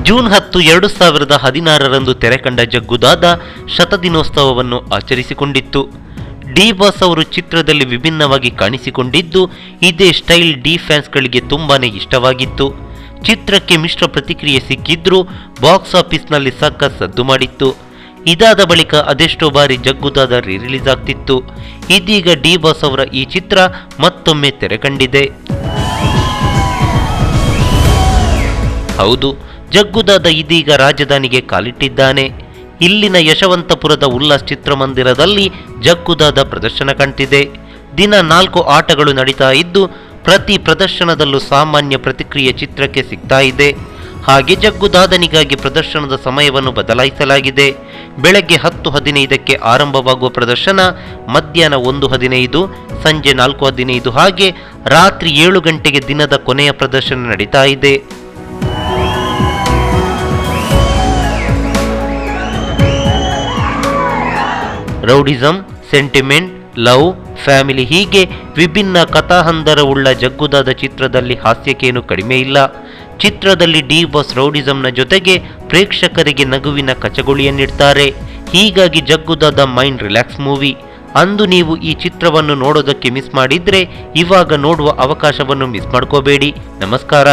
June 10, 2016ರಂದು ತೆರೆಕಂಡ Jaggudada ಶತದಿನೋತ್ಸವವನ್ನು ಆಚರಿಸಿಕೊಂಡಿತ್ತು. D boss ಅವರು ಚಿತ್ರದಲ್ಲಿ ವಿಭಿನ್ನವಾಗಿ ಕಾಣಿಸಿಕೊಂಡಿದ್ದು ಇದೇ ಸ್ಟೈಲ್ ಡಿ ಫ್ಯಾನ್ಸ್ಗಳಿಗೆ ತುಂಬಾನೇ ಇಷ್ಟವಾಗಿತ್ತು. ಚಿತ್ರಕ್ಕೆ ಮಿಶ್ರ ಪ್ರತಿಕ್ರಿಯೆ ಸಿಕ್ಕಿದ್ರೂ ಬಾಕ್ಸ್ ಆಫೀಸ್ನಲ್ಲಿ ಸಖತ್ ಸದ್ದು ಮಾಡಿತ್ತು. ಇದಾದ ಬಳಿಕ ಅದೆಷ್ಟೋ ಬಾರಿ ಜಗ್ಗುದಾದ ರಿಲೀಸ್ ಆಗ್ತಿತ್ತು. ಇದೀಗ ಡಿ ಬಾಸ್ ಅವರ ಈ ಚಿತ್ರ ಮತ್ತೊಮ್ಮೆ ತೆರೆ ಕಂಡಿದೆ. ಹೌದು, ಜಗ್ಗುದಾದ ಇದೀಗ ರಾಜಧಾನಿಗೆ ಕಾಲಿಟ್ಟಿದ್ದಾನೆ. ಇಲ್ಲಿನ ಯಶವಂತಪುರದ ಉಲ್ಲಾಸ್ ಚಿತ್ರಮಂದಿರದಲ್ಲಿ ಜಗ್ಗುದಾದ ಪ್ರದರ್ಶನ ಕಾಣ್ತಿದೆ. ದಿನ 4 ಆಟಗಳು ನಡೀತಾ ಇದ್ದು ಪ್ರತಿ ಪ್ರದರ್ಶನದಲ್ಲೂ ಸಾಮಾನ್ಯ ಪ್ರತಿಕ್ರಿಯೆ ಚಿತ್ರಕ್ಕೆ ಸಿಗ್ತಾ ಇದೆ. ಹಾಗೆ ಜಗ್ಗುದಾದನಿಗಾಗಿ ಪ್ರದರ್ಶನದ ಸಮಯವನ್ನು ಬದಲಾಯಿಸಲಾಗಿದೆ. ಬೆಳಗ್ಗೆ 10:15ಕ್ಕೆ ಆರಂಭವಾಗುವ ಪ್ರದರ್ಶನ ಮಧ್ಯಾಹ್ನ 1:15, ಸಂಜೆ 4:15 ಹಾಗೆ ರಾತ್ರಿ 7 ಗಂಟೆಗೆ ದಿನದ ಕೊನೆಯ ಪ್ರದರ್ಶನ ನಡೀತಾ ಇದೆ. ರೌಡಿಸಂ, ಸೆಂಟಿಮೆಂಟ್, ಲವ್, ಫ್ಯಾಮಿಲಿ ಹೀಗೆ ವಿಭಿನ್ನ ಕಥಾಹಂದರವುಳ್ಳ ಜಗ್ಗುದಾದ ಚಿತ್ರದಲ್ಲಿ ಹಾಸ್ಯಕ್ಕೇನು ಕಡಿಮೆ ಇಲ್ಲ. ಚಿತ್ರದಲ್ಲಿ ಡಿ ಬಾಸ್ ರೌಡಿಸಂನ ಜೊತೆಗೆ ಪ್ರೇಕ್ಷಕರಿಗೆ ನಗುವಿನ ಕಚಗುಳಿಯನ್ನಿಡ್ತಾರೆ. ಹೀಗಾಗಿ ಜಗ್ಗುದಾದ ಮೈಂಡ್ ರಿಲ್ಯಾಕ್ಸ್ ಮೂವಿ. ಅಂದು ನೀವು ಈ ಚಿತ್ರವನ್ನು ನೋಡೋದಕ್ಕೆ ಮಿಸ್ ಮಾಡಿದ್ರೆ ಇವಾಗ ನೋಡುವ ಅವಕಾಶವನ್ನು ಮಿಸ್ ಮಾಡ್ಕೋಬೇಡಿ. ನಮಸ್ಕಾರ.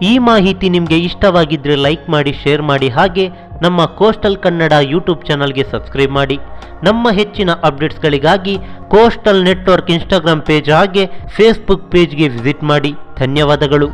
ಈ ಮಾಹಿತಿ ನಿಮಗೆ ಇಷ್ಟವಾಗಿದ್ದರೆ ಲೈಕ್ ಮಾಡಿ, ಶೇರ್ ಮಾಡಿ, ಹಾಗೆ ನಮ್ಮ ಕೋಸ್ಟಲ್ ಕನ್ನಡ ಯೂಟ್ಯೂಬ್ ಚಾನಲ್ಗೆ ಸಬ್ಸ್ಕ್ರೈಬ್ ಮಾಡಿ. ನಮ್ಮ ಹೆಚ್ಚಿನ ಅಪ್ಡೇಟ್ಸ್ಗಳಿಗಾಗಿ ಕೋಸ್ಟಲ್ ನೆಟ್ವರ್ಕ್ ಇನ್ಸ್ಟಾಗ್ರಾಮ್ ಪೇಜ್ ಹಾಗೆ ಫೇಸ್ಬುಕ್ ಪೇಜ್ಗೆ ವಿಸಿಟ್ ಮಾಡಿ. ಧನ್ಯವಾದಗಳು.